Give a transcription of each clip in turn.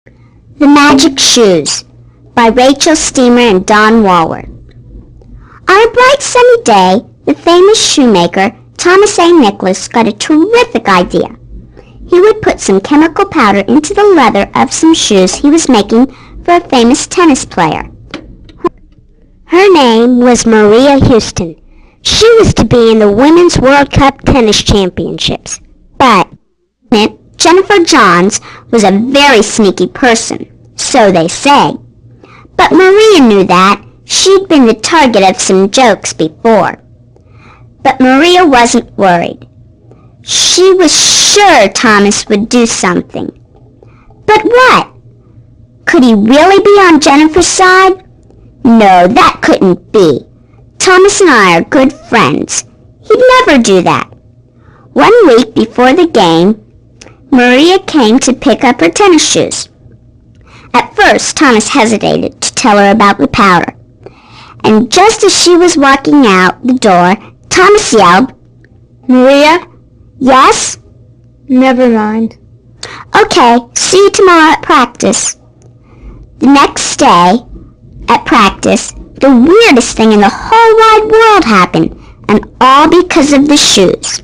The Magic Shoes by Rachel Steamer and Don Waller. On a bright sunny day, the famous shoemaker Thomas A. Nicholas got a terrific idea. He would put some chemical powder into the leather of some shoes he was making for a famous tennis player. Her name was Maria Houston. She was to be in the Women's World Cup Tennis Championships. But Jennifer Johns was a very sneaky person, so they say. But Maria knew that. She'd been the target of some jokes before. But Maria wasn't worried. She was sure Thomas would do something. But what? Could he really be on Jennifer's side? No, that couldn't be. Thomas and I are good friends. He'd never do that. 1 week before the game, Maria came to pick up her tennis shoes. At first, Thomas hesitated to tell her about the powder. And just as she was walking out the door, Thomas yelled, "Maria?" "Yes?" "Never mind." "Okay, see you tomorrow at practice." The next day, at practice, the weirdest thing in the whole wide world happened, and all because of the shoes.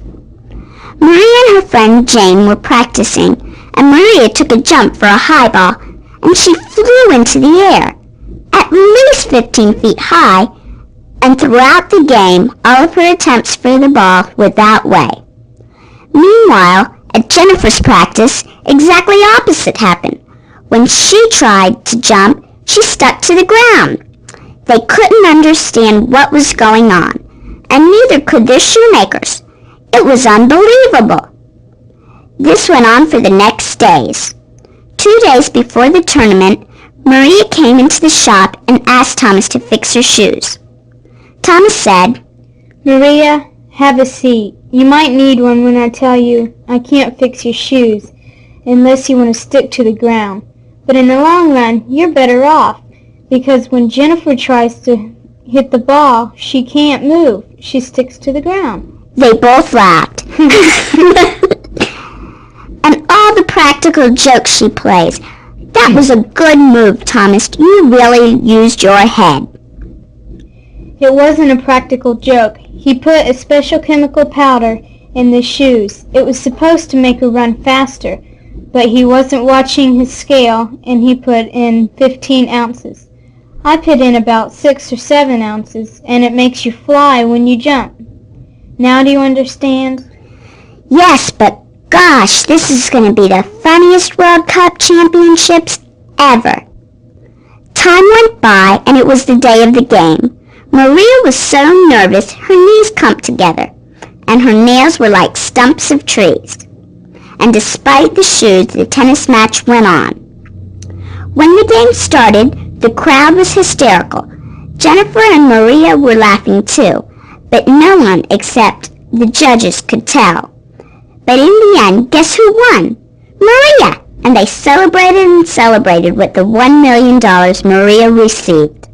Maria and her friend Jane were practicing, and Maria took a jump for a high ball, and she flew into the air, at least 15 feet high, and throughout the game, all of her attempts for the ball were that way. Meanwhile, at Jennifer's practice, exactly opposite happened. When she tried to jump, she stuck to the ground. They couldn't understand what was going on, and neither could their shoemakers. It was unbelievable. This went on for the next days. 2 days before the tournament, Maria came into the shop and asked Thomas to fix her shoes. Thomas said, "Maria, have a seat. You might need one when I tell you I can't fix your shoes unless you want to stick to the ground. But in the long run, you're better off, because when Jennifer tries to hit the ball, she can't move. She sticks to the ground." They both laughed. And all the practical jokes she plays. That was a good move, Thomas. You really used your head. It wasn't a practical joke. He put a special chemical powder in the shoes. It was supposed to make her run faster, but he wasn't watching his scale, and he put in 15 ounces. I put in about 6 or 7 ounces, and it makes you fly when you jump. Now do you understand? Yes, but gosh, this is going to be the funniest World Cup Championships ever. Time went by, and it was the day of the game. Maria was so nervous her knees clumped together, and her nails were like stumps of trees. And despite the shoes, the tennis match went on. When the game started, the crowd was hysterical. Jennifer and Maria were laughing too, but no one except the judges could tell. But in the end, guess who won? Maria! And they celebrated and celebrated with the $1 million Maria received.